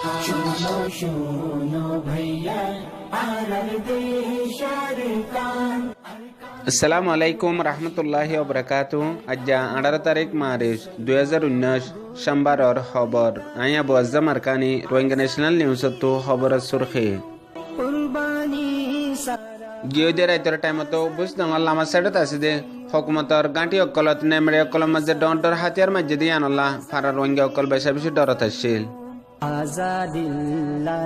শুনো শুনো ভাইয়া আরার দেশার গান। আসসালামু আলাইকুম রহমতুল্লাহি ওবরাকাতু। আজ্জা 18 তারিখ মার্চ 2019 সোমবারর খবর আইয়া বজ্জা মারকানি রোহিঙ্গা ন্যাশনাল নিউজতো খবরের সুরখি কুরবানি সারা গিয়ে রাইতর টাইমতো বুঝ দঙ্গল লামা সাইডত আছে দে হকুমতর গাঁটি অকলত নেমরে অকলের মাঝে ডর হাতিয়ার মাঝে দিয়ে আনলা ফারা রোহিঙ্গা অকল বেশা বেশি ডরত আসছিল। আজাদিল্লাহ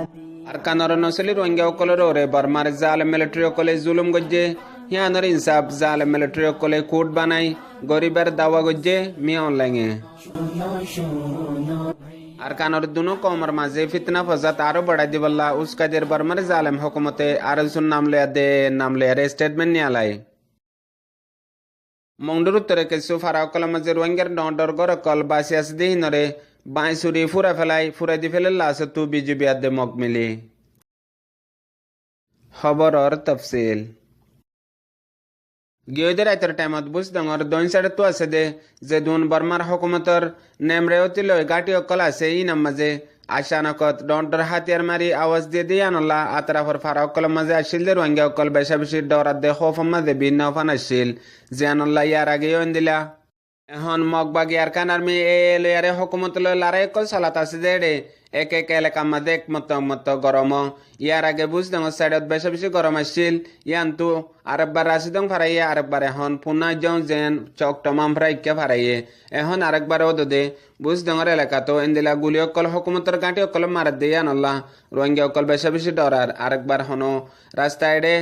আর কানর নসলি রোহিঙ্গা অকলের ওরে বর্মার জাল মিলিটারি অকলে জুলুম গজ্জে হিয়ানর ইনসাফ জাল মিলিটারি অকলে কোট বানাই গরিবের দাওয়া গজ্জে মিয়া অনলাইনে। শুনো শুনো আর কানর দুনো কমর মাঝে ফিতনা ফজাত আরো বড়াই দিবল্লা উস্কাদের বর্মার জালেম হকুমতে আর নাম লেয়ারে স্টেটমেন্ট নিয়ে আলাই। মংডুর উত্তরে কিছু ফারা অকলের মাঝে রোহিঙ্গার ডর গর অকল বাসি আছে দিহি নরে বাঁই চুরি ফুরা ফুরাই দি ফেলে লাশ তু বিজেপি আদে মক মিলি। খবরর তফসিল গিয়েদের আইতর টাইমত বুঝ ডঙর দইন সাইডে তো আছে দে যে দুন বর্মার হকুমতর নেমরে অতিল গাটি অকল আছে ই নাম মাঝে আশানকত ডর হাতিয়ার মারি আওয়াজ দিয়ে দিয়ে আনলা আতরাফর ফারা অকলের মাঝে আসিল দে রোহিঙ্গা অকল বেশা বেশি ডরাত দে খোফ মাঝে ভিন্ন ফান আসিল যে আনল্লা ইয়ার আগেও দিলা। এখন মগবাগি আর কানার মি এলিয়ারে হকুমত লারাই কল সালাত আছে দে রে এক এক এলাকা মাঝে একমত গরম ইয়ার আগে বুঝ দং সাইডত বেশি বেশি গরম আসছিল ইয়ান্তু আরেকবার রাশি দং ফারাইয়ে আরেকবার এখন পুনা যাও যেন চক টমাম ফ্রাই কে ফারাইয়ে এখন আরেকবার ও দে বুঝ দঙর এলাকা তো এন্দিলা গুলি অকল হকুমতর গাঁটি অকল মারাত দিয়ে আনল্লা রোহিঙ্গা অকল বেশি বেশি ডরার আরেকবার হনো রাস্তায় রে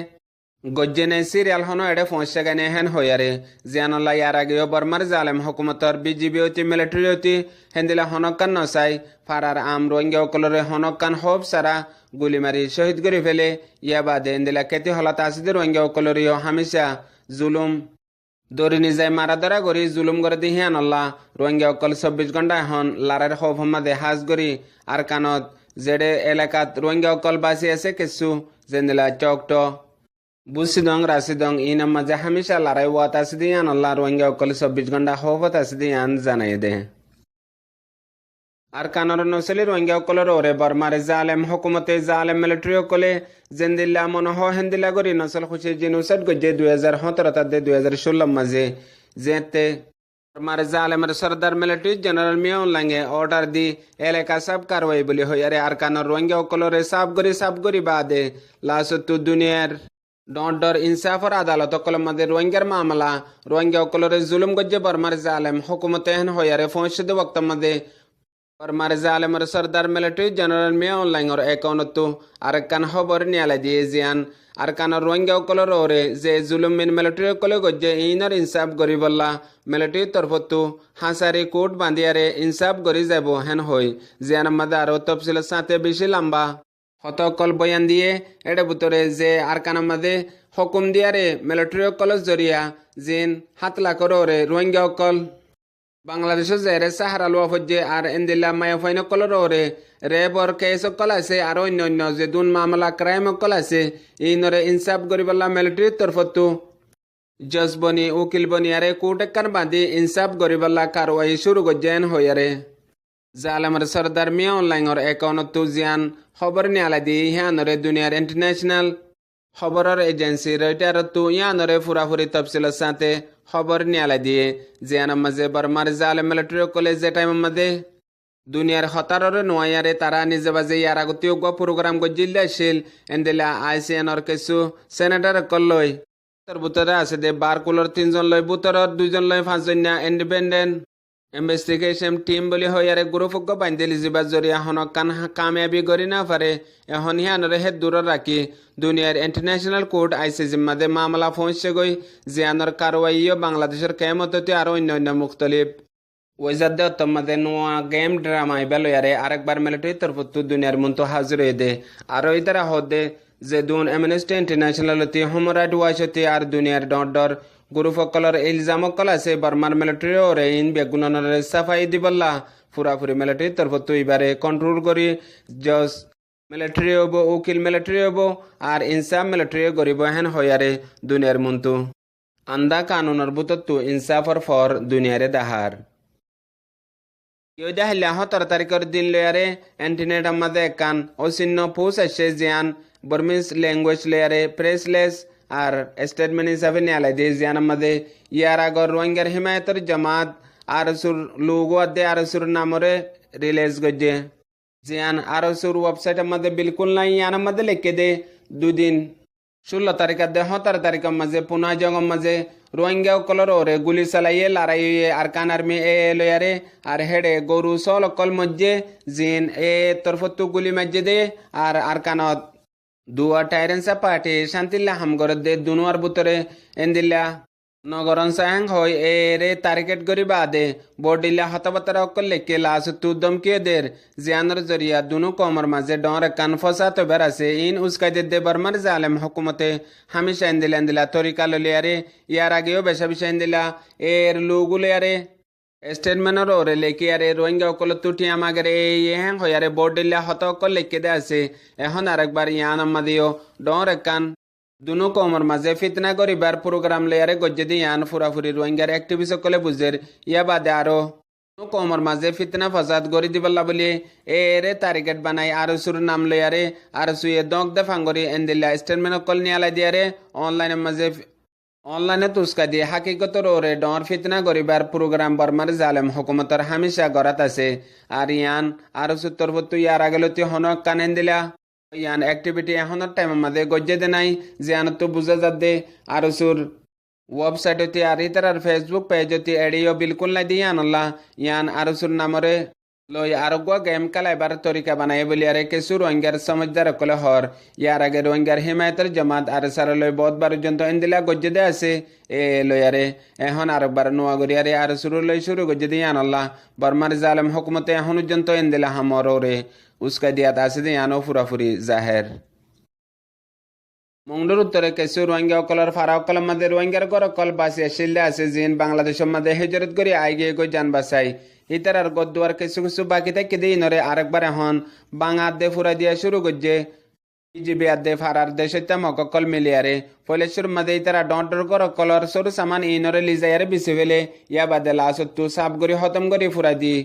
গজ্জেনে সিরিয়াল হনো এডে ফোঁসে গানে হেন হইয়ারে জিয়ানল্লা ইয়ার আগেও বর্মার জালেম হকুমতর বিজিবি অতি মিলিটারি অতি হেন্দিলা হনকান নসাই ফারার আম রোহিঙ্গা অকলরে হনকান হব সারা গুলি মারি শহীদ করে ফেলে ইয়া বাদে হেন্দিলা কেতি হলাত আসিদে রোহিঙ্গা অকলরিও হামেশা জুলুম দরি নিজাই মারা ধরা করি জুলুম করে দি হিয়ানল্লা রোহিঙ্গা অকল 24 ঘন্টা এখন লারার হব হমাদে হাজ করি আর কানত জেডে এলাকাত রোহিঙ্গা অকল বাসি আছে কিছু জেন্দিলা চকট বুসিদং রাশিদং ইনাম মাঝে হামেশা লড়াই ওয়াত আসিদিয়ান আল্লাহ রোহিঙ্গা অকল 24 ঘন্টা হবত আসিদিয়ান জানাই দে। আর কানর নসলি রোহিঙ্গা অকলের ওরে বর্মারে জালেম হকুমতে জালেম মিলিটারি অকলে জেন্দিল্লা মনহ হেন্দিলা করি নসল খুশি জিনুসাদ গজ্জে 2017 তাদে 2016 মাঝে যেতে বর্মারে জালেমের সরদার মিলিটারি জেনারেল মিয়া অনলাইনে অর্ডার দি এলাকা সাব কারওয়াই বলি হইয়ারে আর কানর রোহিঙ্গা অকলরে সাব গরি বাদে লাসতু দুনিয়ার ডর ইনসাফর আদালত অকলের মধ্যে রোহিঙ্গার মামলা রোহিঙ্গা অকলরে জুলুম গজ্জে বর্মার জালেম হকুমতে হেন হইয়ারে ফৌসদ বক্তর মধ্যে বর্মার জালেমের সরদার মিলিটারি জেনারেল মিয়া অনলাইনের একাউন্টতো আরেকখান খবর নিয়ালাই দিয়ে জিয়ান আর কানের রোহিঙ্গা অকলর ওরে যে জুলুম মিন মিলিটারি অকলে গজ্জে ইনর ইনসাফ গরিবল্লা মিলিটারি তরফতো হাসারি কোট বান্ধিয়ারে ইনসাফ গরি যাব হেন হই জিয়ান মধ্যে আরো তফসিলের সাথে বেশি লম্বা হতকল বয়ান দিয়ে এর ভিতরে যে আর কানার মাঝে হুকুম দিয়ারে মিলিটারি অকলের জরিয়া জিন হাত লাখর ওরে রোহিঙ্গা অকল বাংলাদেশের জেরে সাহারা লোয়া ফজ্জে আর এন্দিল্লা মায়াফাইন অকলের ওরে রেবর কেস অকল আছে আর অন্য যে দুন মামলা ক্রাইম অকল আছে ইনরে ইনসাফ গরিবল্লা মিলিটারির তরফতো জজ বনি উকিল বনিয়ারে কোটেকান বাঁধি ইনসাফ গরিবল্লা কারওয়াই শুরু গজ্জেন হইয়ারে জালেমের সরদার মিয়া অনলাইনের একাউন্টতো জিয়ান খবর নিয়ালা দি হিয়ানরে দুনিয়ার ইন্টারন্যাশনাল খবরের এজেন্সি রয়টারতো ইয়ানরে ফুরাফুরি তফসিলের সাথে খবর নিয়ালা দিয়ে জিয়ানের মাঝে বর্মার জালেম মিলিটারি কলেজ যে টাইমের মধ্যে দুনিয়ার হতাররে নোয়াইয়ারে তারা নিজে বাজে ইয়ার আগতীয় প্রোগ্রাম গজ্জিল্লা আসিল এন্দিলা আইসিএনর কিছু সেনেটার কলই তার বুতরে আছে দে বারকুলর 3 জন লয় বুতরর 2 জন লয় 5 জন ইন্ডিপেন্ডেন্ট ইনভেস্টিগেশন টিম বলি হইয়ারে গ্রুপক বাইন্দেলি জিবার জরিয়া হনক কান কামিয়াবি করি না পারে এখন হিয়ানরে হেদ দূর রাখি দুনিয়ার ইন্টারন্যাশনাল কোর্ট আইসিসি মাদে মামলা পৌঁছে গই জিয়ানর কারওয়াইও বাংলাদেশের কেমততে আর অন্য মুখতলিফ ওইজাদে অতমাদে নোয়া গেম ড্রামা বেলয়ারে আরেকবার মিলিটারি তরফতো দুনিয়ার মন্ত হাজির হয়ে দে আর ওই তারা হদে যে দুন Amnesty International Human Right Watch আর দুনিয়ার ডর গুরুফকলর ইলজাম অকল আছে বর্মার মিলিটারি ওরে ইন বেগুনের সাফাই দিবল্লা ফুরাফুরি মিলিটারি তরফতো এবারে কন্ট্রোল করি জজ মিলিটারি হব উকিল মিলিটারি হব আর ইনসাফ মিলিটারি গরিব হেন হইয়ারে দুনিয়ার মন্তু আন্দা কানুনের বুতত্তু ইনসাফর ফর দুনিয়ারে দাহার। ইউ দেখাইলে 17 তারিখের দিন লয়ারে এন্টিনেট আমাদের একান অচিহ্ন পোস আসছে জিয়ান বর্মিস ল্যাঙ্গুয়েজ লয়ারে প্রেসলেস আর স্টেটমেন্ট হিসাবে নিয়ালাই দিয়ে জিয়ান আমাদের ইয়ার আগর রোহিঙ্গার হিমায়তের জামাত আরসুর লোগো আদে আরসুর নামরে রিলিজ গজে জিয়ান আরসুর ওয়েবসাইট আমাদের বিলকুল নাই ইয়ান আমাদের লিখে দে দুদিন 16 তারিখ দে 17 তারিখের মাঝে পুনা জঙ্গম মাঝে রোহিঙ্গা কলর ওরে গুলি চালাইয়ে লড়াইয়ে আর কান আর্মি এ লয়ারে আর হেডে গরু সল কল মজ্জে জিন এ তরফতু গুলি মজ্জে দে আর কানত দুয়া টাইরেন্সা পার্টি শান্তিল্লা হামগর দে দুনুয়ার বুতরে এন্দিল্লা নগরন সাহাং হয় এ রে টার্গেট করি বাদে বডিল্লা হতবতরা অকল লেকে লাস তু দমকিয়ে দের জিয়ানর জরিয়া দুনু কমর মাঝে ডর কান ফসা তো বেড়াছে ইন উস্কাই দে বর্মার জালেম হুকুমতে হামিশা এন্দিলা তরিকা ললিয়ারে ইয়ার আগেও বেশা বিষা এন্দিলা এর লুগুলিয়ারে স্টেটমেন্টর ওরে লেকে আরে রোহিঙ্গা অকল তুটি আমাগের এই হ্যাং হয়ারে বডিল্লা হত অকল লেকে দে আছে এখন আরেকবার ইয়ান আমাদিও ডর কান দুনো কমর মাঝে ফিতনা করিবার প্রোগ্রাম লেয়ারে গজ্জে দিয়ে ইয়ান ফুরাফুরি রোহিঙ্গার অ্যাক্টিভিস্ট সকলে বুঝের ইয়া বাদে আরো কমর মাঝে ফিতনা ফসাদ গড়ি দিবল্লা বলি এরে তারিকেট বানাই আর সুর নাম লেয়ারে আর সুয়ে দক দে ফাঙ্গরি এন্দিল্লা স্টেটমেন্ট কল নিয়ালাই দিয়ারে অনলাইনে তুস্কা দিয়ে হাকিকতর ওরে ডর ফিতনা করিবার প্রোগ্রাম বর্মার জালেম হুকুমতর হামেশা গড়াত আছে আর ইয়ান আর সুত্তর ভত্তু ইয়ার আগলতি হনক কানেন দিলা ইয়ান অ্যাক্টিভিটি এখনের টাইম আমাদের গজ্জে দে নাই জিয়ান তো বুঝা যাত দে আর সুর ওয়েবসাইট হতে আর ইতার ফেসবুক পেজ হতে এডিও বিলকুল নাই দিয়ে আনল্লা ইয়ান আর সুর নামরে লই আরোগ্য গেম খেলাইবার তরিকা বানাই বলি আরে কিছু রোহিঙ্গার সমঝদার কলে হর ইয়ার আগে রোহিঙ্গার হিমায়তের জামাত আর সারা লই বহুতবার পর্যন্ত এন্দিলা গজ্জে দে আছে এ লয়ারে এখন আরেকবার নোয়া গরিয়ারে আর শুরু লই শুরু গজ্জে দিয়ে আনল্লা বর্মার জালেম হুকুমতে এখন পর্যন্ত এন্দিলা হামর ওরে উস্কা দিয়াত আছে দিয়ে আনো ফুরাফুরি জাহের মংডুর উত্তরে কিছু রোহিঙ্গা অকলর ফারা অকলের মধ্যে রোহিঙ্গার গর অকল বাসি আসিল্লে আছে জিন বাংলাদেশের মধ্যে হেজরত করি আইগে গই যান বাসাই ইতার আর গদ্দুয়ার কিছু কিছু বাকি থাকে দিয়ে নরে আরেকবার এখন বাঙার দে ফুরা দিয়া শুরু করছে ইজিবি আদে ফারার দেশে তামক অকল মিলিয়ারে ফলেশ্বর মধ্যে ইতারা ডন্টর গর অকলর সরু সামান ইনরে লিজায়ারে বিছে ফেলে ইয়া বাদে লাসত্তু সাপ গরি হতম গরি ফুরা দি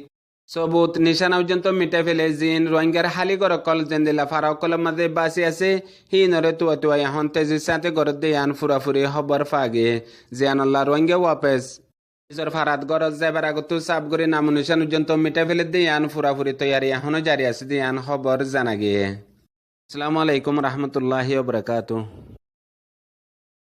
সবুত নিশানা পর্যন্ত মিটে ফেলে জিন রোহিঙ্গার হালি গর কল জেন্দিলা ফারা কলের মধ্যে বাসি আছে হি নরে তুয়া তুয়া এখন তেজির সাথে গরত দিয়ে আন ফুরাফুরি হবর ফাগে জিয়ান আল্লাহ রোহিঙ্গা ওয়াপেস নিজের ফারাত গরজ যাবার আগত সাপ গরি নাম নিশান পর্যন্ত মিটে ফেলে দিয়ে আন ফুরাফুরি তৈয়ারি এখনো জারি আছে দিয়ে আন খবর জানা গিয়ে আসসালামু আলাইকুম রহমতুল্লাহি ওয়া বারাকাতুহু।